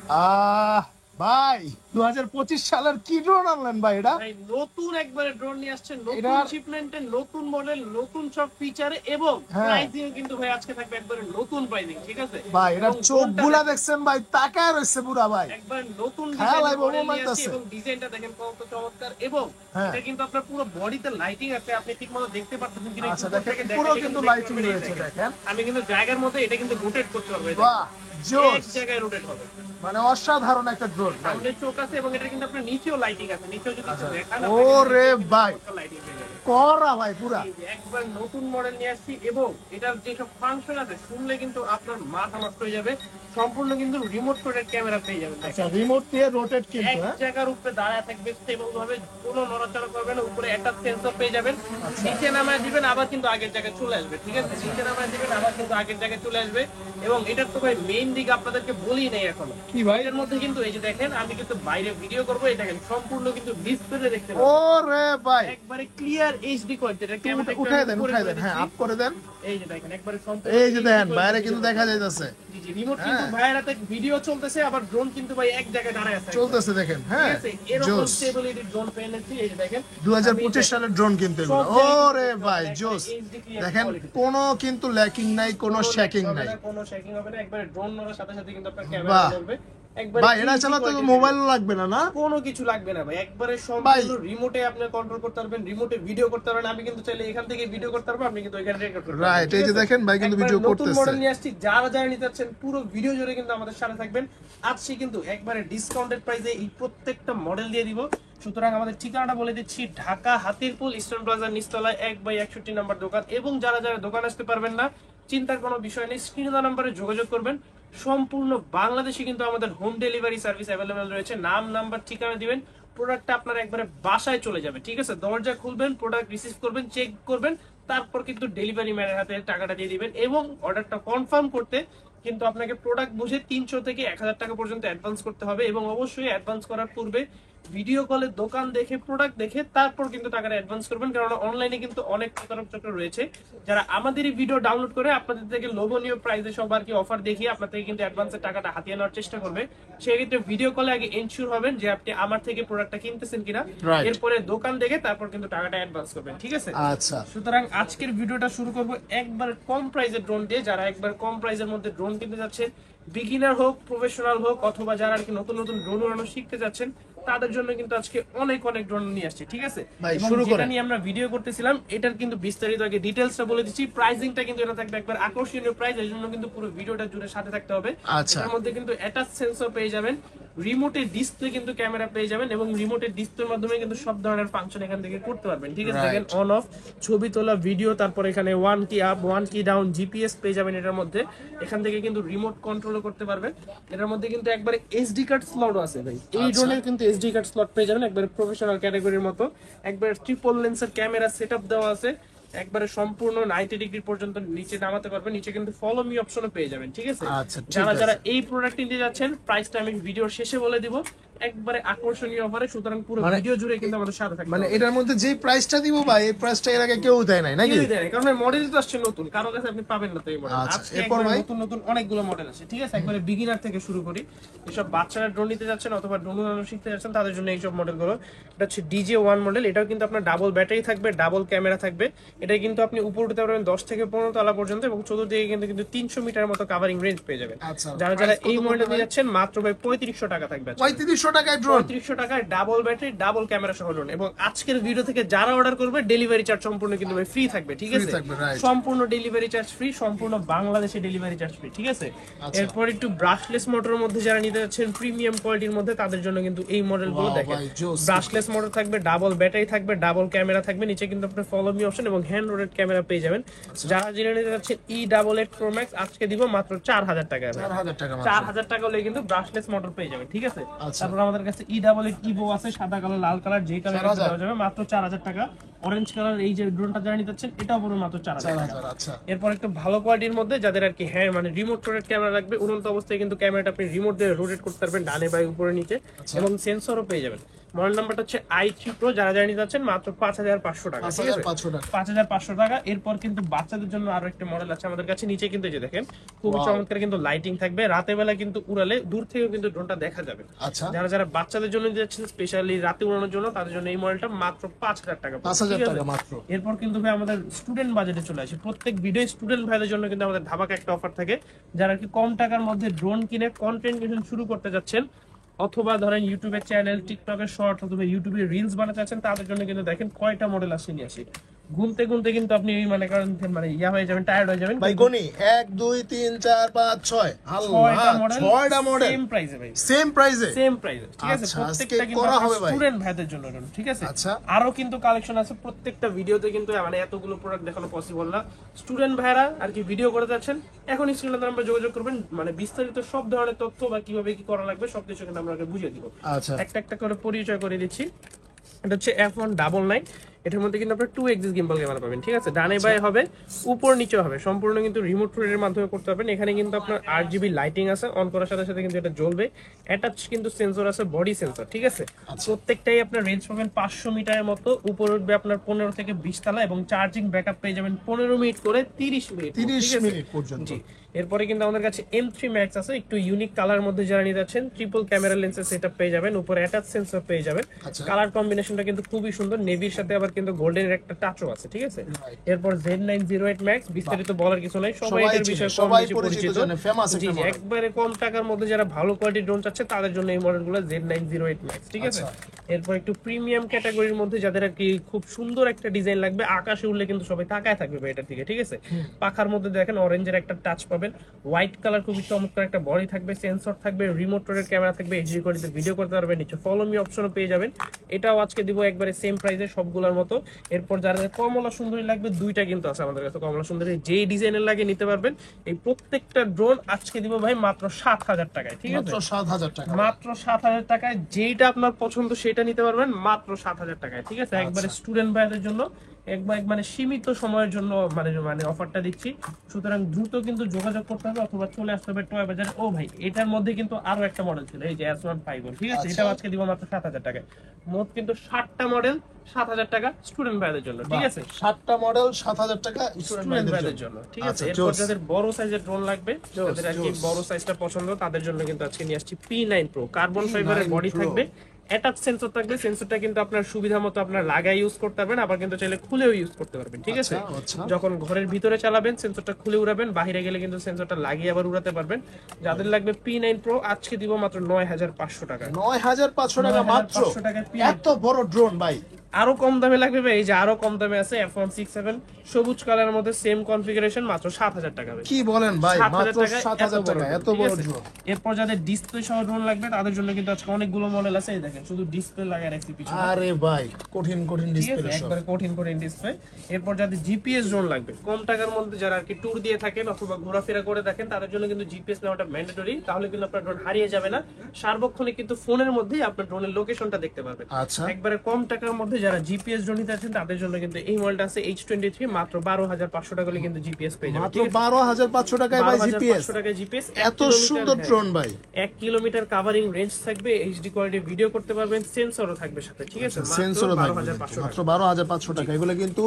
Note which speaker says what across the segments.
Speaker 1: ভাই 2025 সালের কি ড্রোন আনলেন ভাই? এটা
Speaker 2: ভাই নতুন একবারে ড্রোন নিয়ে আসছে, নতুন শিপমেন্টে, নতুন মডেল, নতুন সব ফিচারে এবং প্রাইসিং কিন্তু ভাই আজকে থাকবে একবারে নতুন প্রাইসিং, ঠিক আছে
Speaker 1: ভাই? এটা চোখগুলা দেখছেন ভাই, তাকায় রইছে পুরা ভাই,
Speaker 2: একবার নতুন
Speaker 1: খেলাই বলবো
Speaker 2: ডিজাইন
Speaker 1: মাইতাছে।
Speaker 2: এবং ডিজাইনটা দেখেন কত চমৎকার এবং এটা কিন্তু আপনার পুরো বডিতে লাইটিং আছে, আপনি ঠিকমতো দেখতে পাচ্ছেন কিনা
Speaker 1: আচ্ছা দেখেন, পুরো কিন্তু লাইটিং রয়েছে দেখেন।
Speaker 2: আমি কিন্তু জায়গার মধ্যে এটা কিন্তু রোটেট করতে পারবো,
Speaker 1: বাহ জোস,
Speaker 2: এক জায়গায় রোটেট হবে,
Speaker 1: মানে অসাধারণ একটা ড্রোন ভাই।
Speaker 2: সামনে চোখ আছে এবং এটা কিন্তু আপনার নিচেও লাইটিং আছে, নিচেও যদি একটু দেখান
Speaker 1: ওরে ভাই
Speaker 2: লাইটিং পেয়ে যাবেন।
Speaker 1: করা ভাই পুরা
Speaker 2: একবার নতুন মডেল নিয়ে আসছি এবং এটার যেসব ফাংশন আছে শুনলে কিন্তু আপনার মাথা নষ্ট হয়ে যাবে। সম্পূর্ণ কিন্তু রিমোট কন্ট্রোল ক্যামেরা পেয়ে যাবেন।
Speaker 1: আচ্ছা রিমোট দিয়ে রোটেট কিন্তু
Speaker 2: এক জায়গার উপরে দাঁড়ায় থাকবে স্টেবল ভাবে, কোনো নড়াচড়া করবে না, উপরে একটা সেন্সর পেয়ে যাবেন, নিচে নামায় দিবেন আবার কিন্তু আগের জায়গায় চলে আসবে, ঠিক আছে? নিচে নামায় দিবেন আবার কিন্তু আগের জায়গায় চলে আসবে। এবং এটার তো ভাই মেইন দিক আপনাদেরকে বলি নেই এখনো
Speaker 1: কি ভাই।
Speaker 2: এর মধ্যে কিন্তু এই যে দেখেন, আমি কিন্তু বাইরে ভিডিও করবো, এই দেখেন সম্পূর্ণ কিন্তু ডিসপ্লে দেখতে পাবেন।
Speaker 1: ওরে ভাই
Speaker 2: একবারে ক্লিয়ার এইচডি কোয়ালিটি, এটা ক্যামেরা
Speaker 1: উঠাই দেন, হ্যাঁ আপ করে দেন।
Speaker 2: এই যে দেখেন একবারে সম্পূর্ণ,
Speaker 1: এই যে দেখেন বাইরে কিন্তু দেখা যাইতাছে,
Speaker 2: জি জি রিমোট কিন্তু ভাইয়ের হাতে ভিডিও চলতেছে, আবার ড্রোন কিন্তু ভাই এক জায়গায় দাঁড়ায় আছে,
Speaker 1: চলতেছে দেখেন। হ্যাঁ
Speaker 2: ঠিক আছে? এরকম স্টেবিলিটি ড্রোন পেয়েছি, এই যে দেখেন
Speaker 1: 2025 সালের ড্রোন কিন্তু এগুলো। ওরে ভাই জোস, দেখেন কোনো কিন্তু ল্যাকিং নাই, কোনো শেকিং নাই,
Speaker 2: কোনো শেকিং হবে না, একবারে ড্রোন নড়ার সাথে সাথে কিন্তু আপনার ক্যামেরা চলবে।
Speaker 1: ভাই এটা চালাতে তো মোবাইল লাগবে না, না
Speaker 2: কোনো কিছু লাগবে না ভাই, একবারে সম্পূর্ণ রিমোটে আপনি কন্ট্রোল করতে পারবেন, রিমোটে ভিডিও করতে পারবেন। আমি কিন্তু চাইলে এখান থেকে ভিডিও করতে পারবো, আপনি কিন্তু এখানে রেকর্ড করতে পারবেন,
Speaker 1: রাইট। এই যে দেখেন ভাই কিন্তু ভিডিও
Speaker 2: নতুন
Speaker 1: করতেছে।
Speaker 2: মডেল নিয়ে আসছি, যারা যারা নিতে চাচ্ছেন পুরো ভিডিও জুড়ে কিন্তু আমাদের সাথে থাকবেন। আজকে কিন্তু একবারে ডিসকাউন্টেড প্রাইসে এই প্রত্যেকটা মডেল দিয়ে দিব। সুতরাং আমাদের ঠিকানাটা বলে দিচ্ছি, ঢাকা হাতিরপুল ইস্টার্ন প্লাজার নিচতলায় 1/61 নম্বর দোকান। এবং যারা যারা দোকান আসতে পারবেন না, চিন্তার কোনো বিষয় নেই, স্ক্রিনে দেওয়া নাম্বারে যোগাযোগ করবেন। সম্পূর্ণ বাংলাদেশে কিন্তু আমাদের হোম ডেলিভারি সার্ভিস অ্যাভেলেবেল রয়েছে। নাম নাম্বার ঠিকানা দিবেন, প্রোডাক্টটা আপনার একবারে বাসায় চলে যাবে, ঠিক আছে? দরজা খুলবেন, প্রোডাক্ট রিসিভ করবেন, চেক করবেন, তারপর কিন্তু ডেলিভারি ম্যানের হাতে টাকাটা দিয়ে দিবেন। এবং অর্ডারটা কনফার্ম করতে কিন্তু আপনাকে প্রোডাক্ট বুঝে 300 থেকে 1000 টাকা পর্যন্ত অ্যাডভান্স করতে হবে। এবং অবশ্যই অ্যাডভান্স করার পূর্বে ভিডিও কলে দোকান দেখে, প্রোডাক্ট দেখে তারপর কিন্তু টাকাটা অ্যাডভান্স করবেন, কারণ অনলাইনে কিন্তু অনেক প্রতারক চক্র রয়েছে যারা আমাদের এই ভিডিও ডাউনলোড করে আপনাদের থেকে লোভনীয় প্রাইসে সব আর কি অফার দেখিয়ে আপনার থেকে কিন্তু অ্যাডভান্সের টাকাটা হাতিয়ে নেওয়ার চেষ্টা করবে। সেক্ষেত্রে ভিডিও কলে আগে এনশিওর হবেন যে আপনি আমার থেকে প্রোডাক্টটা কিনতেছেন কিনা, এরপরে দোকান দেখে তারপর কিন্তু টাকাটা অ্যাডভান্স করবেন, ঠিক আছে?
Speaker 1: আচ্ছা
Speaker 2: সুতরাং আজকের ভিডিওটা শুরু করব একবার কম প্রাইসের ড্রোন দিয়ে। যারা একবার কম প্রাইসের মধ্যে ড্রোন কিনতে যাচ্ছেন, বিগিনার হোক, প্রফেশনাল হোক, অথবা যারা আর কি নতুন নতুন ড্রোন উড়ানো শিখতে যাচ্ছেন, তাদের জন্য কিন্তু আজকে অনেক অনেক ড্রোন নিয়ে আসছে, ঠিক আছে? এবং যেটা নিয়ে আমরা ভিডিও করতেছিলাম এটার কিন্তু বিস্তারিত আগে ডিটেইলসটা বলে দিচ্ছি। প্রাইসিংটা কিন্তু এটা থাকবে একবার আকর্ষণীয় প্রাইস, এর জন্য কিন্তু পুরো ভিডিওটা জুড়ে সাথে থাকতে হবে। এর মধ্যে কিন্তু অ্যাটাচ সেন্সর পেয়ে যাবেন, রিমোটের ডিসপ্লে কিন্তু ক্যামেরা পেয়ে যাবেন, এবং রিমোটের ডিসপ্লের মাধ্যমে কিন্তু সব ধরনের ফাংশন এখান থেকে করতে পারবেন, ঠিক আছে? দেখেন অন অফ, ছবি তোলা, ভিডিও, তারপর এখানে 1 কি আপ 1 কি ডাউন, জিপিএস পেয়ে যাবেন এটার মধ্যে। এখান থেকে কিন্তু রিমোট কন্ট্রোলও করতে পারবেন। এটার মধ্যে কিন্তু একবারে এসডি কার্ড স্লটও আছে ভাই, এই ড্রোনের কিন্তু এসডি কার্ড স্লট পেয়ে যাবেন একবারে প্রফেশনাল ক্যাটাগরির মতো। একবার ট্রিপল লেন্সের ক্যামেরা সেটআপ দেওয়া আছে, একবারে সম্পূর্ণ 90 ডিগ্রি পর্যন্ত নিচে নামাতে পারবেন, নিচে কিন্তু ফলো মি অপশনও পেয়ে যাবেন, ঠিক আছে? যারা যারা এই প্রোডাক্ট নিতে যাচ্ছেন, প্রাইসটা আমি ভিডিওর শেষে বলে দিব, একবারে আকর্ষণীয় অফারে। সুতরাং পুরো ভিডিও জুড়ে কিন্তু আমাদের সাথে থাকবে।
Speaker 1: মানে এটার মধ্যে যে প্রাইসটা দিব ভাই, এই প্রাইসটা এর আগে কেউ দেয় নাই নাকি?
Speaker 2: কেউ দেয় না, কারণ মডেল তো আসছে নতুন, কারো কাছে আপনি পাবেন না তো এই মডেল। আজকে একবার নতুন নতুন অনেকগুলো মডেল আছে, ঠিক আছে? একবারে বিগিনার থেকে শুরু করি, যেসব বাচ্চারা ড্রোন নিতে যাচ্ছেন অথবা ড্রোন উড়ানো শিখতে যাচ্ছেন তাদের জন্য এইসব মডেলগুলো। এটা হচ্ছে DJ1 মডেল, এটাও কিন্তু আপনার ডাবল ব্যাটারি থাকবে, ডাবল ক্যামেরা থাকবে। এটা কিন্তু আপনি উপরে উঠতে পারবেন 10 থেকে 15 তলা পর্যন্ত, এবং চতুর্দিকে কিন্তু 300 মিটারের মতো কভারিং রেঞ্জ পেয়ে যাবেন। যারা যারা এই মডেল নিতে যাচ্ছেন, মাত্র ভাই 3500 টাকা থাকবে।
Speaker 1: 3500 টাকায় ড্রোন,
Speaker 2: 3500 টাকায় ডাবল ব্যাটারি, ডাবল ক্যামেরা সহ ড্রোন। এবং আজকের ভিডিও থেকে যারা অর্ডার করবে, ডেলিভারি চার্জ সম্পূর্ণ কিন্তু ভাই ফ্রি থাকবে, ঠিক আছে? সম্পূর্ণ ডেলিভারি চার্জ ফ্রি, সম্পূর্ণ বাংলাদেশে ডেলিভারি চার্জ ফ্রি, ঠিক আছে? এরপর একটু ব্রাশলেস মোটরের মধ্যে যারা নিতে যাচ্ছেন, প্রিমিয়াম কোয়ালিটির মধ্যে, তাদের জন্য কিন্তু এই মডেলগুলো দেখেন। ব্রাশলেস মোটর থাকবে, ডাবল ব্যাটারি থাকবে, ডাবল ক্যামেরা থাকবে, নিচে কিন্তু আপনার ফলো মি অপশন এবং হ্যান্ড রোটেট ক্যামেরা পেয়ে যাবেন। যারা জেনে নিতে যাচ্ছেন E88 Pro Max, আজকে দিব মাত্র 4000 টাকা। 4000 টাকা হলে কিন্তু ব্রাশলেস মোটর পেয়ে যাবেন, ঠিক আছে? তারপর আমাদের কাছে E88 Evo আছে, সাদা কালার, লাল কালার, যে কালার দেওয়া যাবে, মাত্র 4000 টাকা। অরেঞ্জ কালার এই যে ড্রোনটা যারা নিতে চাচ্ছেন, এটাও পুরো মাত্র 4000 টাকা। এরপর একটু ভালো কোয়ালিটির মধ্যে যাদের আর কি হ্যাঁ মানে রিমোট রোটেট ক্যামেরা লাগবে, উড়ন্ত অবস্থায় কিন্তু ক্যামেরাটা আপনি রিমোট দিয়ে রোটেট করতে পারবেন, ডানে বাই উপরে নিচে, এবং সেন্সরও পেয়ে যাবেন। মডেল নাম্বারটা হচ্ছে i3 Pro, যারা জানি যাচ্ছেন মাত্র 5500 টাকা, ঠিক আছে
Speaker 1: 5500 টাকা।
Speaker 2: 5500 টাকা। এরপর কিন্তু বাচ্চাদের জন্য আরো একটা মডেল আছে আমাদের কাছে, নিচে কিন্তু এই যে দেখেন খুবই চমৎকার কিন্তু লাইটিং থাকবে, রাতে বেলা কিন্তু উড়ালে দূর থেকেও কিন্তু ড্রোনটা দেখা যাবে।
Speaker 1: আচ্ছা,
Speaker 2: যারা যারা বাচ্চাদের জন্য যাচ্ছেন স্পেশালি রাতে উড়ানোর জন্য, তাদের জন্য এই মডেলটা মাত্র 5000 টাকা,
Speaker 1: 5000 টাকা মাত্র।
Speaker 2: এরপর কিন্তু ভাই আমাদের স্টুডেন্ট বাজেটে চলে আসে, প্রত্যেক ভিডিও স্টুডেন্ট ভাইদের জন্য কিন্তু আমাদের ধামাকা একটা অফার থাকে। যারা কি কম টাকার মধ্যে ড্রোন কিনে কন্টেন্ট ক্রিয়েশন শুরু করতে যাচ্ছেন, অথবা ধরেন ইউটিউবের চ্যানেল, টিকটকের শর্ট অথবা ইউটিউবে রিলস বানাতে চাচ্ছেন, তাদের জন্য কিন্তু দেখেন কয়টা মডেল আসে নিয়ে আসি। গুনতে গুনতে কিন্তু আপনি মানে কারণ মানে ইয়া হয়ে যাবেন, টায়ার্ড হয়ে যাবেন
Speaker 1: ভাই। গনি 1 2 3 4 5 6 আল্লাহ, 6টা মডেল
Speaker 2: সেম প্রাইসে ভাই,
Speaker 1: সেম প্রাইসে,
Speaker 2: সেম প্রাইসে, ঠিক আছে।
Speaker 1: আচ্ছা,
Speaker 2: প্রত্যেকটা কিন্তু
Speaker 1: করা হবে ভাই
Speaker 2: স্টুডেন্ট ভাইদের জন্য, ঠিক আছে।
Speaker 1: আচ্ছা,
Speaker 2: আরো কিন্তু কালেকশন আছে, প্রত্যেকটা ভিডিওতে কিন্তু মানে এতগুলো প্রোডাক্ট দেখানো পসিবল না। স্টুডেন্ট ভাইরা আর কি ভিডিও করে যাচ্ছেন, এখন স্ক্রিনে নাম্বার যোগাযোগ করবেন, মানে বিস্তারিত সব ধরনের তথ্য বা কিভাবে কি করা লাগবে সবকিছু কিন্তু আমরা বুঝিয়ে দিব।
Speaker 1: আচ্ছা,
Speaker 2: একটা একটা করে পরিচয় করে দিচ্ছি। এটা হচ্ছে F199, এটার মধ্যে কিন্তু আপনারা 2 এক্সিস গিম্বল ক্যামেরা পাবেন, ঠিক আছে। ডানে বায়ে হবে, উপর নিচে হবে, সম্পূর্ণ কিন্তু রিমোট কন্ট্রোলের মাধ্যমে করতে পারবেন। এখানে কিন্তু আপনার RGB লাইটিং আছে, অন করার সাথে সাথে কিন্তু এটা জ্বলবে। অ্যাটাচ কিন্তু সেন্সর আছে, বডি সেন্সর, ঠিক আছে। প্রত্যেকটাই আপনার রেঞ্জ পাবেন 500 মিটারের মতো, উপর উঠবে আপনার 15 থেকে 20 তলা, এবং চার্জিং ব্যাকআপ পেয়ে যাবেন 15 মিনিট করে 30 মিনিট,
Speaker 1: 30 মিনিট পর্যন্ত।
Speaker 2: জি। এরপরে কিন্তু আমাদের কাছে M3 Max আছে, একটু ইউনিক কালার মধ্যে যারা নিতে যাচ্ছেন, ট্রিপল ক্যামেরা লেন্সের সেটআপ পেয়ে যাবেন, উপরে অ্যাটাচ সেন্সর পেয়ে যাবেন। কালার কম্বিনেশনটা কিন্তু খুবই সুন্দর, নেভির সাথে আবার কিন্তু গোল্ডেনের একটা টাচও আছে, ঠিক আছে। এরপর Z908 Max, বিস্তারিত বলার কিছু নাই, সবাই এর বিষয়ে কম বেশি পরিচিত,
Speaker 1: ফেমাস একটা মডেল।
Speaker 2: একবারে কম টাকার মধ্যে যারা ভালো কোয়ালিটির ড্রোন চাচ্ছে তাদের জন্য এই মডেলগুলো Z908 Max, ঠিক আছে। এরপর একটু প্রিমিয়াম ক্যাটাগরির মধ্যে যাদের আর কি খুব সুন্দর একটা ডিজাইন লাগবে, আকাশে উঠলে কিন্তু সবাই তাকায় থাকবে এটার দিকে, ঠিক আছে। পাখার মধ্যে দেখেন অরেঞ্জের একটা টাচ পাবেন, হোয়াইট কালার খুবই চমৎকার একটা বডি থাকবে, সেন্সর থাকবে, রিমোট রোডের ক্যামেরা থাকবে, এইচডি কোয়ালিটিতে ভিডিও করতে পারবেন, নিচে ফলো মি অপশনও পেয়ে যাবেন। এটাও আজকে দিব একবারে সেম প্রাইসে সবগুলোর মতো। এরপর যারা কমলা সুন্দরী লাগবে, দুইটা কিন্তু আছে আমাদের কাছে কমলা সুন্দরী, যেই ডিজাইনের লাগে নিতে পারবেন। এই প্রত্যেকটা ড্রোন আজকে দিব ভাই মাত্র 7000 টাকায়, ঠিক আছে,
Speaker 1: মাত্র 7000 টাকা,
Speaker 2: মাত্র 7000 টাকায়। যেইটা আপনার পছন্দ সেটা নিতে পারবেন মাত্র 7000 টাকায়, ঠিক আছে। একবারে স্টুডেন্ট ভাইদের জন্য একবার মানে সীমিত সময়ের জন্য মানে অফারটা দিচ্ছি, সুতরাং দ্রুত কিন্তু যোগাযোগ করতে হবে অথবা চলে আসতে হবে টয় বাজারে। ও ভাই, এটার মধ্যে কিন্তু আরো একটা মডেল ছিল, এই যে S151, ঠিক আছে। এটা আজকে দিব মাত্র 7000 টাকায়। মোট কিন্তু 60টা মডেল 7000 টাকা স্টুডেন্ট ভাইদের জন্য, ঠিক আছে।
Speaker 1: 7টা মডেল 7000 টাকা
Speaker 2: স্টুডেন্ট ভাইদের জন্য, ঠিক আছে। এরপর যাদের বড় সাইজের ড্রোন লাগবে, যাদের আর কি বড় সাইজটা পছন্দ, তাদের জন্য কিন্তু আজকে নিয়ে আসছি P9 Pro, কার্বন ফাইবারের বডি থাকবে, অ্যাটাচ সেন্সর থাকবে। সেন্সরটা কিন্তু আপনার সুবিধা মতো আপনার লাগাই ইউজ করতে পারবেন, আবার কিন্তু চাইলে খুলেও ইউজ করতে পারবেন, ঠিক আছে। যখন ঘরের ভিতরে চালাবেন সেন্সরটা খুলে উড়াবেন, বাইরে গেলে কিন্তু সেন্সরটা লাগিয়ে আবার উড়াতে পারবেন। যাদের লাগবে P9 Pro আজকে দিব মাত্র 9500 টাকা,
Speaker 1: 9500 টাকা মাত্র। এত বড় ড্রোন ভাই,
Speaker 2: আরো কম দামে লাগবে ভাই, এই যে আরো কম দামে আছে F167 সবুজ কালারের মধ্যে সেম কনফিগারেশন, মাত্র 7000 টাকা ভাই।
Speaker 1: কি বলেন ভাই, মাত্র 7000 টাকা এত বড় ড্রোন।
Speaker 2: এরপর যাদের ডিসপ্লে সহ ড্রোন লাগবে তাদের জন্য কিন্তু আজকে অনেকগুলো মডেল আছে, এই দেখেন শুধু ডিসপ্লে লাগায় রাখছি পিছনে।
Speaker 1: আরে ভাই, কঠিন কঠিন ডিসপ্লে,
Speaker 2: একবারে কঠিন কঠিন ডিসপ্লে। এরপর যাদের জিপিএস ড্রোন লাগবে, কম টাকার মধ্যে যারা আর কি ট্যুর দিয়ে থাকেন অথবা ঘোরাফেরা করে থাকেন, তাদের জন্য কিন্তু জিপিএস নেওয়াটা ম্যান্ডেটরি, তাহলে কিন্তু আপনার ড্রোন হারিয়ে যাবে না, সার্বক্ষণিক কিন্তু ফোনের মধ্যেই আপনার ড্রোনের লোকেশনটা দেখতে পারবেন।
Speaker 1: আচ্ছা,
Speaker 2: একবারে কম টাকার মধ্যে যারা জিপিএস ড্রোন নিতে আছেন তাদের জন্য কিন্তু এই মডেলটা আছে H23, মাত্র 12500 টাকা হলে কিন্তু জিপিএস পেয়ে যাবেন,
Speaker 1: মাত্র 12500 টাকায় ভাই জিপিএস,
Speaker 2: 12500 টাকায় জিপিএস।
Speaker 1: এত সুন্দর ড্রোন ভাই,
Speaker 2: 1 কিলোমিটার কভারিং রেঞ্জ থাকবে, এইচডি কোয়ালিটি ভিডিও করতে পারবেন, সেন্সরও থাকবে সাথে, ঠিক আছে।
Speaker 1: সেন্সরও থাকবে, মাত্র 12500 টাকা। এগুলো কিন্তু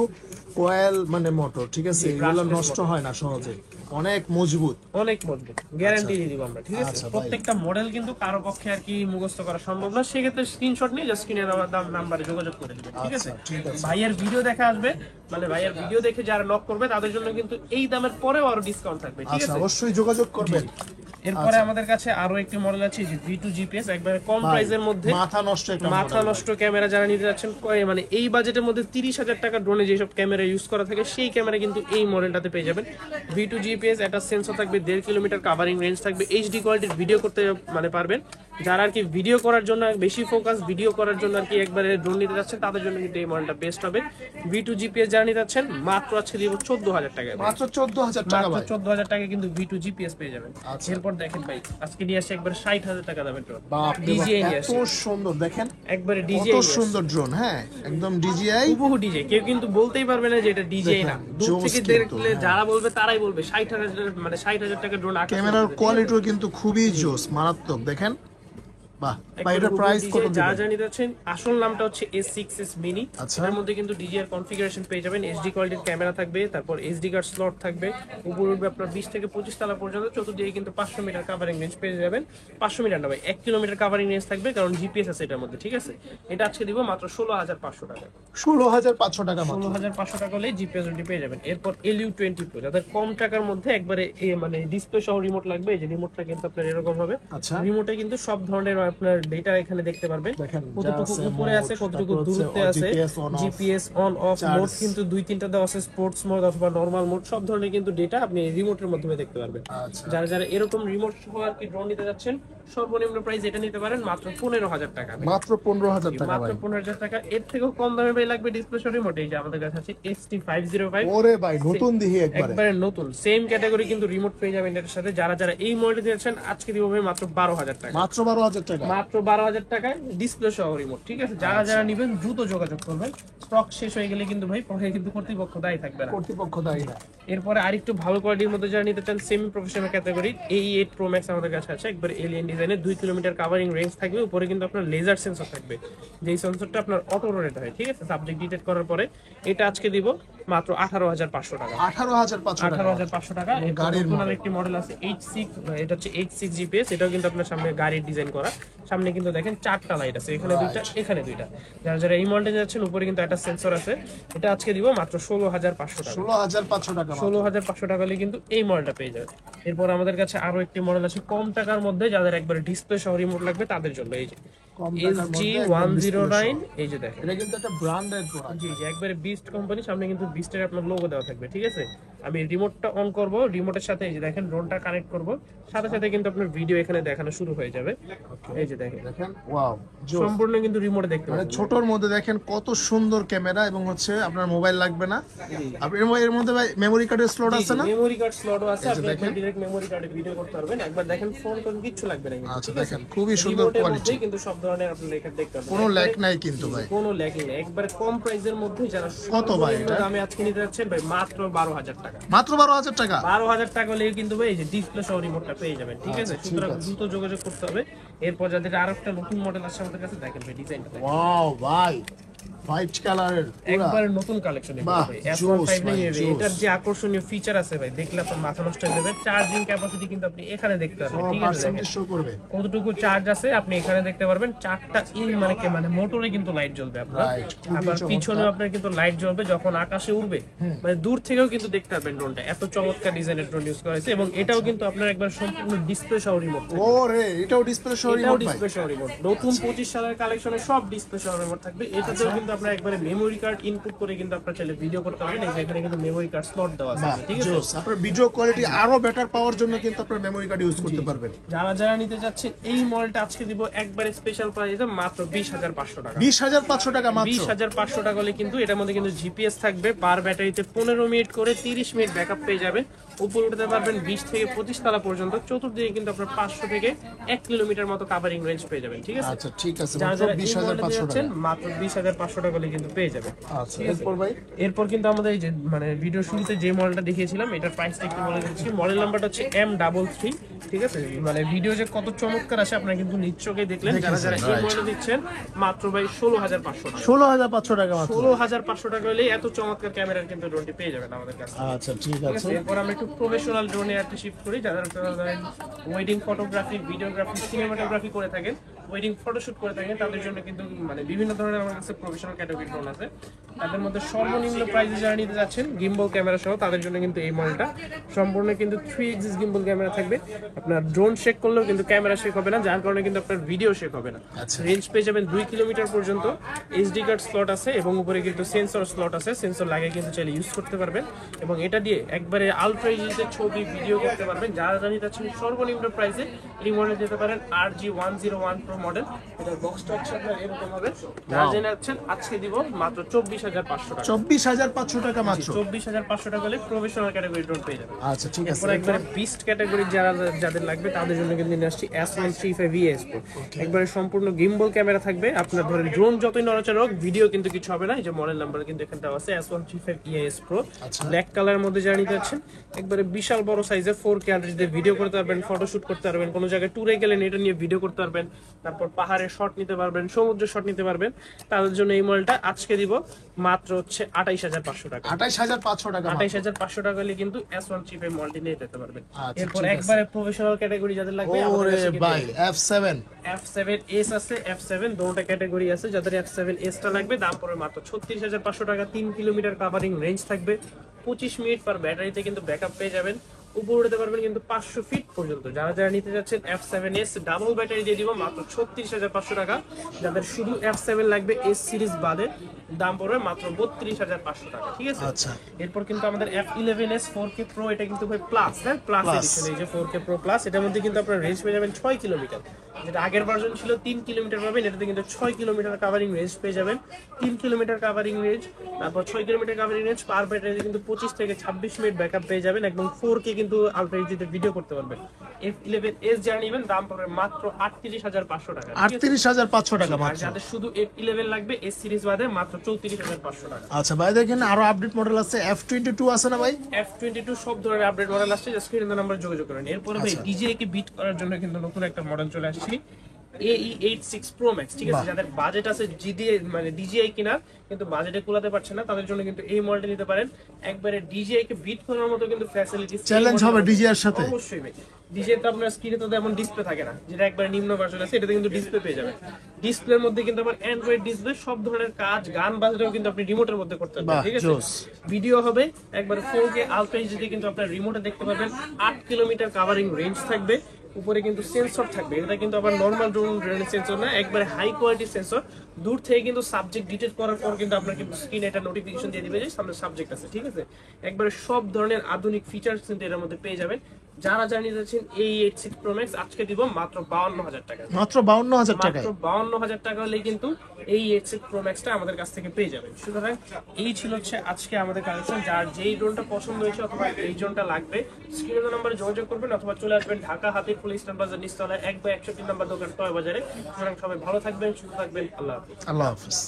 Speaker 1: কোয়েল মানে মোটর, ঠিক আছে, এগুলো নষ্ট হয় না সহজে, অনেক মজবুত,
Speaker 2: অনেক মজবুত, গ্যারান্টি দিয়ে দিব আমরা, ঠিক আছে। প্রত্যেকটা মডেল কিন্তু কারো পক্ষে আর কি মুখস্থ করা সম্ভব না, সেক্ষেত্রে স্ক্রিনশট নিয়ে জাস্ট স্ক্রিনের নাম্বারে যোগাযোগ করে দিবেন, ঠিক আছে। ভাইয়ের ভিডিও দেখা আসবে, মানে ভাইয়ের ভিডিও দেখে যারা নক করবে তাদের জন্য কিন্তু এই দামের পরেও আরো ডিসকাউন্ট থাকবে, ঠিক আছে।
Speaker 1: অবশ্যই যোগাযোগ করবেন।
Speaker 2: এরপরে আমাদের কাছে আরো একটি মডেল আছে, যে V2 GPS, একবারে কম প্রাইসের মধ্যে মাথা নষ্ট ক্যামেরা যারা নিতে যাচ্ছেন, মানে এই বাজেটের মধ্যে 30000 টাকা ড্রোনে যেসব ক্যামেরা ইউজ করা থাকে সেই ক্যামেরা কিন্তু এই মডেলটাতে পেয়ে যাবেন। V2 GPS, একটা সেন্সর থাকবে, 1.5 কিলোমিটার কভারিং রেঞ্জ থাকবে, এইচডি কোয়ালিটির ভিডিও করতে মানে পারবেন। যারা আর কি ভিডিও করার জন্য বেশি ফোকাস, ভিডিও করার জন্য আর কি একবারে ড্রোন নিতে যাচ্ছেন, তাদের জন্য কিন্তু এই মডেলটা বেস্ট হবে। V2 GPS যারা নিতে যাচ্ছেন মাত্র আজকে দিব 14000 টাকা,
Speaker 1: মাত্র 14000 টাকা ভাই,
Speaker 2: 14000 টাকা কিন্তু V2 GPS পেয়ে যাবেন। এরপর দেখেন ভাই, আজকে নিয়ে আসে একবার 60000 টাকা দামের ড্রোন, DJI নিয়ে আসে,
Speaker 1: এত সুন্দর দেখেন,
Speaker 2: একবারে DJI,
Speaker 1: কত সুন্দর ড্রোন, হ্যাঁ একদম DJI,
Speaker 2: হুবহু DJI, কেউ কিন্তু বলতেই পারবে না যে এটা DJI না, দূর থেকে দেখলে যারা বলবে তারাই বলবে 60000 মানে 60000 টাকা ড্রোন।
Speaker 1: ক্যামেরার কোয়ালিটিও কিন্তু খুবই জোস, মারাত্মক, দেখেন বাহ ভাই এটার প্রাইস কত
Speaker 2: যা
Speaker 1: দিবেন?
Speaker 2: জানি যাচ্ছেন আসল নামটা হচ্ছে S6s মিনি।
Speaker 1: আচ্ছা।
Speaker 2: এর মধ্যে কিন্তু DJI কনফিগারেশন পেয়ে যাবেন, এইচডি কোয়ালিটির ক্যামেরা থাকবে, তারপর এসডি কার্ড স্লট থাকবে, উপরে উঠবে আপনার 20 থেকে 25 তলা পর্যন্ত, চতুর্দিকে কিন্তু 500 মিটার কাভারিং রেঞ্জ পেয়ে যাবেন। 500 মিটার না ভাই, 1 কিলোমিটার কাভারিং রেঞ্জ থাকবে, কারণ জিপিএস আছে এটার মধ্যে, ঠিক আছে। এটা আজকে দিব মাত্র 16,500 টাকা।
Speaker 1: 16,500 টাকা মাত্র।
Speaker 2: 16,500 টাকা হলে জিপিএস ওটি পেয়ে যাবেন। এরপর LU20 Pro, যাদের কম টাকার মধ্যে একবারে মানে ডিসপ্লে সহ রিমোট লাগবে, এই যে রিমোটটা কিন্তু আপনার এরকম হবে।
Speaker 1: আচ্ছা।
Speaker 2: রিমোটে কিন্তু সব ধরনের আপনার ডেটা এখানে দেখতে পারবেন,
Speaker 1: দেখেন,
Speaker 2: কতটুকু
Speaker 1: যা আছে,
Speaker 2: উপরে আছে,
Speaker 1: মোড,
Speaker 2: কতটুকু
Speaker 1: তারপর হচ্ছে
Speaker 2: দূরত্বে আছে,
Speaker 1: GPS on off,
Speaker 2: GPS on of,
Speaker 1: charge.
Speaker 2: Mode কিন্তু 2-3টা দেওয়া আছে, স্পোর্টস মোড অথবা নরমাল মোড, সব ধরনের কিন্তু ডেটা আপনি রিমোটের মাধ্যমে দেখতে পারবেন।
Speaker 1: আচ্ছা।
Speaker 2: যারা যারা এরকম রিমোট সহ আর কি ড্রোন নিতে যাচ্ছেন, সর্বনিম্ন প্রাইস এটা নিতে পারেন মাত্র 15,000 টাকা।
Speaker 1: মাত্র 15,000 টাকা
Speaker 2: মাত্র
Speaker 1: ভাই।
Speaker 2: 15,000 টাকা। এর থেকেও কম দামে ভাই লাগবে ডিসপ্লে সহ রিমোট, এই যে আমাদের কাছে আছে XT505।
Speaker 1: ওরে ভাই নতুন দিহি একবারে।
Speaker 2: একবারে নতুন সেম ক্যাটাগরি কিন্তু রিমোট পেয়ে যাবেন এর সাথে। যারা যারা এই মডেল দিয়েছেন আজকে দিব ভাই মাত্র 12,000 টাকা।
Speaker 1: মাত্র 12,000 টাকা।
Speaker 2: মাত্র 12,000 টাকায় ডিসপ্লে সহ রিমোট, ঠিক আছে। যারা যারা নেবেন দ্রুত যোগাযোগ করবেন, স্টক শেষ হয়ে গেলে কিন্তু ভাই পরে কিন্তু কর্তৃপক্ষ দায়ী থাকবে না।
Speaker 1: কর্তৃপক্ষ দায়ী না।
Speaker 2: এরপরে আরেকটু ভালো কোয়ালিটির মধ্যে যারা নিতে চান, semi professional category AE8 Pro Max আমাদের কাছে আছে, একবার এলিয়েন ডিজাইনের, 2 কিলোমিটার কাভারিং রেঞ্জ থাকবে, উপরে কিন্তু আপনার লেজার সেন্সর থাকবে, যেই সেন্সরটা আপনার অটো রোটেট হয়, ঠিক আছে, সাবজেক্ট ডিটেক্ট করার পরে। এটা আজকে দিব মাত্র 18,500 টাকা।
Speaker 1: 18,500 টাকা।
Speaker 2: 18,500 টাকা।
Speaker 1: গাড়ির
Speaker 2: নতুন আরেকটি মডেল আছে H6, এটা হচ্ছে H6 GPS, এটাও কিন্তু আপনার সামনে গাড়ির ডিজাইন করা, সামনে কিন্তু দেখেন 4টা লাইট আছে, এখানে 2টা, এখানে 2টা। যারা যারা এই মডেলে যাচ্ছেন, উপরে কিন্তু একটা সেন্সর আছে। এটা আজকে দিব মাত্র 16,500 টাকা।
Speaker 1: 16,500 টাকা।
Speaker 2: 16,500 টাকা হলে কিন্তু এই মডেলটা পেয়ে যাবে। এরপর আমাদের কাছে আরো একটি মডেল আছে কম টাকার মধ্যে, যাদের একবারে ডিসপ্লে সহ রিমোট লাগবে তাদের জন্য, এই যে
Speaker 1: কম টাকার মধ্যে
Speaker 2: SG109, এই যে দেখেন,
Speaker 1: এটা কিন্তু একটা ব্র্যান্ডেড প্রোডাক্ট।
Speaker 2: জি জি, একবারে বিস্ট কোম্পানি, সামনে কিন্তু বিস্টের আপনার লোগো দেওয়া থাকবে, ঠিক আছে। আমি রিমোটটা অন করব, রিমোটের সাথে এই যে দেখেন ড্রোনটা কানেক্ট করব, সাথে সাথে কিন্তু আপনার ভিডিও এখানে দেখানো শুরু হয়ে যাবে। এই যে দেখেন,
Speaker 1: দেখেন ওয়াও,
Speaker 2: সম্পূর্ণ কিন্তু রিমোটে দেখতে
Speaker 1: মানে
Speaker 2: পাবেন।
Speaker 1: ছোটর মধ্যে দেখেন কত সুন্দর ক্যামেরা, এবং হচ্ছে আপনার মোবাইল লাগবে না। আপনি এর মধ্যে ভাই মেমরি কার্ডের স্লট আছে না?
Speaker 2: মেমরি কার্ড স্লটও আছে, আপনি ডাইরেক্ট মেমরি কার্ডে ভিডিও করতে পারবেন। একবার দেখেন, ফোন টোন কিছু লাগবে না কিন্তু,
Speaker 1: আচ্ছা
Speaker 2: ঠিক আছে?
Speaker 1: দেখেন খুবই সুন্দর
Speaker 2: রিমোটের
Speaker 1: কোয়ালিটি,
Speaker 2: মধ্যেই কিন্তু সব ধরনের আপনি এখানে দেখতে পাবেন,
Speaker 1: কোনো ল্যাগ নাই কিন্তু ভাই।
Speaker 2: কোনো ল্যাকিং নেই, একবারে কম প্রাইসের মধ্যে। যারা
Speaker 1: কত ভাই এটা?
Speaker 2: আমি আজকে নিতে যাচ্ছেন ভাই মাত্র 12,000 টাকা।
Speaker 1: মাত্র 12,000 টাকা।
Speaker 2: 12,000 টাকা হলে কিন্তু ভাই এই যে ডিসপ্লে সহ রিমোটটা পেয়ে যাবেন, ঠিক আছে। সুতরাং দ্রুত যোগাযোগ করতে হবে। এরপর যাদের আরো একটা নতুন মডেল আছে আমাদের কাছে, দেখেন ভাই ডিজাইনটা দেখেন,
Speaker 1: ওয়াও ভাই, হোয়াইট কালারের পুরো
Speaker 2: একবারে নতুন কালেকশন।
Speaker 1: বাহ,
Speaker 2: S159
Speaker 1: জোস,
Speaker 2: এটার যে আকর্ষণীয় ফিচার আছে ভাই, দেখলে আপনার মাথা নষ্ট হয়ে যাবে। চার্জিং ক্যাপাসিটি কিন্তু আপনি এখানে দেখতে পারবেন, ঠিক আছে। দেখেন
Speaker 1: পার্সেন্টেজ শো করবে।
Speaker 2: কতটুকু চার্জ আছে আপনি এখানে দেখতে পারবেন। 4টা মানে মোটরে কিন্তু লাইট জ্বলবে আপনার,
Speaker 1: Right, খুবই
Speaker 2: আবার
Speaker 1: চমৎকার।
Speaker 2: পিছনেও আপনার কিন্তু লাইট জ্বলবে যখন আকাশে উড়বে, মানে দূর থেকেও কিন্তু দেখতে পারবেন ড্রোনটা। এত চমৎকার ডিজাইনের ড্রোন ইউজ করা হয়েছে, এবং এটাও কিন্তু আপনার একবার সম্পূর্ণ ডিসপ্লে সহ রিমোট।
Speaker 1: ওরে এটাও ডিসপ্লে সহ
Speaker 2: এটাও
Speaker 1: রিমোট ভাই।
Speaker 2: ডিসপ্লে সহ রিমোট, নতুন 25 সালের কালেকশনে সব ডিসপ্লে সহ রিমোট থাকবে। এটাতেও কিন্তু আপনার একবারে মেমরি কার্ড ইনপুট করে কিন্তু আপনার চাইলে ভিডিও করতে পারবেন। এই যে এখানে কিন্তু মেমরি কার্ড স্লট দেওয়া আছে,
Speaker 1: বাহ,
Speaker 2: ঠিক আছে।
Speaker 1: জোস। আপনার ভিডিও কোয়ালিটি আরো বেটার পাওয়ার জন্য কিন্তু আপনার মেমরি কার্ড ইউজ করতে পারবেন।
Speaker 2: যারা যারা নিতে যাচ্ছেন এই মডেলটা আজকে দিব একবারে স্পেশাল প্রাইসে মাত্র 20,500 টাকা।
Speaker 1: 20,500 টাকা মাত্র।
Speaker 2: 20,500 টাকা হলে কিন্তু এটার মধ্যে কিন্তু জিপিএস থাকবে, পার ব্যাটারিতে 15 মিনিট করে 30 মিনিট ব্যাকআপ পেয়ে যাবেন। উপরে উঠতে পারবেন 20 থেকে 25 তলা পর্যন্ত, চতুর্দিকে কিন্তু আপনার 500 থেকে 1 কিলোমিটার মতো কাভারিং রেঞ্জ পেয়ে যাবেন, ঠিক আছে।
Speaker 1: আচ্ছা ঠিক আছে,
Speaker 2: যারা
Speaker 1: মাত্র
Speaker 2: যারা এই মডেলটা
Speaker 1: 20,500
Speaker 2: যাচ্ছেন
Speaker 1: টাকা।
Speaker 2: মাত্র 20,500 টাকা হলে কিন্তু পেয়ে যাবেন।
Speaker 1: আচ্ছা এরপর ভাই,
Speaker 2: এরপর কিন্তু আমাদের এই যে মানে ভিডিও শুরুতে যে মডেলটা দেখিয়েছিলাম, এটার প্রাইসটা একটু বলে দিচ্ছি। মডেল নাম্বারটা হচ্ছে M33, ঠিক আছে। মানে ভিডিও যে কত চমৎকার আছে আপনারা কিন্তু নিশ্চয়ই দেখলেন। যারা যারা এই মডেল দিচ্ছেন মাত্র ভাই 16,500 টাকা।
Speaker 1: 16,500 টাকা মাত্র।
Speaker 2: 16,500 টাকা হলে এত চমৎকার ক্যামেরার কিন্তু ড্রোনটি পেয়ে যাবেন আমাদের কাছে।
Speaker 1: আচ্ছা ঠিক
Speaker 2: ঠিক
Speaker 1: আছে।
Speaker 2: আছে, এরপর আমরা একটু প্রফেশনাল ড্রোনে একটা শিফট করি। যারা ওয়েডিং ফটোগ্রাফি, ভিডিওগ্রাফি, সিনেমাটোগ্রাফি করে থাকেন, ওয়েডিং ফটোশুট করে থাকেন, তাদের জন্য কিন্তু মানে বিভিন্ন ধরনের আমার কাছে প্রফেশনাল ক্যাটাগরি ড্রোন আছে। তাদের মধ্যে সর্বনিম্ন প্রাইসে যারা নিতে যাচ্ছেন গিম্বল ক্যামেরা সহ, তাদের জন্য কিন্তু এই মডেলটা সম্পূর্ণ কিন্তু 3 এক্সিস গিম্বল ক্যামেরা থাকবে। আপনার ড্রোন শেক করলেও কিন্তু ক্যামেরা শেক হবে না, যার কারণে কিন্তু আপনার ভিডিও শেক হবে না। রেঞ্জ পেয়ে যাবেন 2 কিলোমিটার পর্যন্ত। এইচডি কার্ড স্লট আছে, এবং উপরে কিন্তু সেন্সর স্লট আছে, সেন্সর লাগিয়ে কিন্তু চাইলে ইউজ করতে পারবেন। এবং এটা দিয়ে একবারে আলট্রা এইচডিতে ছবি ভিডিও করতে পারবেন। যারা জানি যাচ্ছেন সর্বনিম্ন প্রাইসে এই মডেল দিতে পারেন RG101 Pro মডেল। এটার বক্সটা হচ্ছে আপনার এরকম হবে। যারা জেনে যাচ্ছেন আজকে দিব মাত্র 24,500 টাকা।
Speaker 1: 24,500 টাকা মাত্র।
Speaker 2: 24,500 টাকা হলে প্রফেশনাল ক্যাটাগরি ড্রোন পেয়ে যাবেন।
Speaker 1: আচ্ছা ঠিক আছে।
Speaker 2: এরপর একবারে বিস্ট ক্যাটাগরি যাদের লাগবে তাদের জন্য কিন্তু নিয়ে আসছি S135 ES Pro। একবারে সম্পূর্ণ গিম্বল ক্যামেরা থাকবে। আপনার ধরেন ড্রোন যতই নড়াচড়া হোক, ভিডিও কিন্তু কিছু হবে না। এই যে মডেল নাম্বার কিন্তু এখানে দেওয়া আছে S135 ES Pro, ব্ল্যাক কালারের মধ্যে যারা নিতে যাচ্ছেন একবারে বিশাল বড় সাইজের 4K আন্ডারতে ভিডিও করতে পারবেন, ফটোশুট করতে পারবেন, কোনো জায়গায় ট্যুরে গেলেন এটা নিয়ে ভিডিও করতে পারবেন, তারপর পাহাড়ের শট নিতে পারবেন, সমুদ্রের শট নিতে পারবেন। তাদের জন্য এই মডেলটা আজকে দিব মাত্র হচ্ছে 28500 টাকা।
Speaker 1: 28500 টাকা।
Speaker 2: 28500 টাকা হলে কিন্তু S1 চিপে মডেলটি নিয়ে যেতে পারবেন।
Speaker 1: আচ্ছা,
Speaker 2: এরপর
Speaker 1: ঠিক আছে।
Speaker 2: একবারে প্রফেশনাল ক্যাটাগরি যাদের লাগবে আমাদের
Speaker 1: ওরে
Speaker 2: কাছে কিন্তু
Speaker 1: ভাই F7
Speaker 2: F7S আছে, F7 দুটো ক্যাটাগরি আছে। যাদের F7S টা লাগবে দাম পড়বে মাত্র 36500 টাকা। 3 কিলোমিটার কভারিং রেঞ্জ থাকবে, 25 মিনিট পার ব্যাটারিতে কিন্তু ব্যাকআপ পেয়ে যাবেন। উপরে উঠতে পারবেন কিন্তু 500 ফিট পর্যন্ত। যারা যারা নিতে যাচ্ছেন F7S ডাবল ব্যাটারি দিয়ে দিব মাত্র 36500 টাকা। যাদের শুধু F7 লাগবে S সিরিজ বাদে দাম পড়বে মাত্র 32500 টাকা, ঠিক আছে?
Speaker 1: আচ্ছা।
Speaker 2: এরপর কিন্তু আমাদের F11S 4K Pro, এটা কিন্তু ভাই প্লাস, হ্যাঁ প্লাস এডিশন। এই যে 4K Pro প্লাস, এটার মধ্যে কিন্তু আপনারা রেঞ্জ পেয়ে যাবেন 6 কিলোমিটার। যেটা আগের ভার্সন ছিল 3 কিলোমিটার পাবেন, এটাতে কিন্তু 6 কিলোমিটার কভারিং রেঞ্জ পেয়ে যাবেন। 3 কিলোমিটার কভারিং রেঞ্জ, তারপর 6 কিলোমিটার কভারিং রেঞ্জ, পার ব্যাটারিতে কিন্তু 25 থেকে 26 মিনিট ব্যাকআপ পেয়ে যাবেন। একদম 4K কিন্তু আলট্রা এইচডিতে ভিডিও করতে পারবেন। F11S যারা নেবেন দাম পড়বে মাত্র 38500 টাকা,
Speaker 1: 38500 টাকা
Speaker 2: আর
Speaker 1: মাত্র।
Speaker 2: যাদের শুধু F11 লাগবে S সিরিজ বাদে মাত্র 34500 টাকা।
Speaker 1: আচ্ছা ভাই দেখেন আরো আপডেট মডেল আছে, F22 আছে না ভাই?
Speaker 2: F22 সব ধরনের আপডেট মডেল আসছে, জাস্ট স্ক্রিনে নাম্বার যোগাযোগ করেন। এরপরে ভাই ডিজিআই কে বিট করার জন্য কিন্তু নতুন একটা মডেল চলে আসছে, AE86 Pro Max, ঠিক আছে? যাদের বাজেট আছে জিডিআই মানে ডিজিআই কিনার কিন্তু বাজেটে কুলাতে পারছে না, তাদের জন্য কিন্তু এই মডেলটা নিতে পারেন। একবারে ডিজিআই কে বিট করার মতো কিন্তু ফ্যাসিলিটি
Speaker 1: চ্যালেঞ্জ হবে ডিজিআর সাথে।
Speaker 2: অবশ্যই ভাই। ডিজিআই তো আপনার স্ক্রিনে তো এমন ডিসপ্লে থাকে না, যেটা একবারে নিম্ন ভার্সন আছে, এটাতে কিন্তু ডিসপ্লে পেয়ে যাবেন। ডিসপ্লের মধ্যে কিন্তু আবার অ্যান্ড্রয়েড ডিসপ্লে, সব ধরনের কাজ গান বাজানোও কিন্তু আপনি রিমোটের মধ্যে করতে পারবেন, ঠিক আছে? ভিডিও হবে একবারে 4K আলট্রা এইচডি কিন্তু আপনার রিমোটে দেখতে পারবেন। 8 কিলোমিটার কভারিং রেঞ্জ থাকবে। উপরে কিন্তু সেন্সর থাকবে, এটা কিন্তু আবার নরমাল ড্রোনের সেন্সর না, একবারে হাই কোয়ালিটি সেন্সর। দূর থেকে কিন্তু সাবজেক্ট ডিটেক্ট করার পর কিন্তু আপনার কিন্তু স্ক্রিনে একটা নোটিফিকেশন দিয়ে দিবে যে সামনে সাবজেক্ট আছে, ঠিক আছে? একবারে সব ধরনের আধুনিক ফিচারস কিন্তু এর মধ্যে পেয়ে যাবেন। যারা জানিয়ে যাচ্ছেন AE86 Pro Max আজকে দিব মাত্র 52000 টাকা।
Speaker 1: মাত্র 52000 টাকা।
Speaker 2: মাত্র 52000 টাকা হলে কিন্তু AE86 Pro Max টা আমাদের কাছ থেকে পেয়ে যাবেন। সুতরাং এই ছিল হচ্ছে আজকে আমাদের কালেকশন। যার যেই ড্রোনটা পছন্দ হয়েছে অথবা এই ড্রোনটা লাগবে স্ক্রিনের নাম্বারে যোগাযোগ করবেন অথবা চলে আসবেন ঢাকা হাতিরপুল ইস্টার্ন বাজার নিচতলায় 1/61 নম্বর দোকান টয় বাজারে। সুতরাং সবাই ভালো থাকবেন, সুস্থ থাকবেন, আল্লাহ হাফেজ।
Speaker 1: আল্লাহ হাফেজ।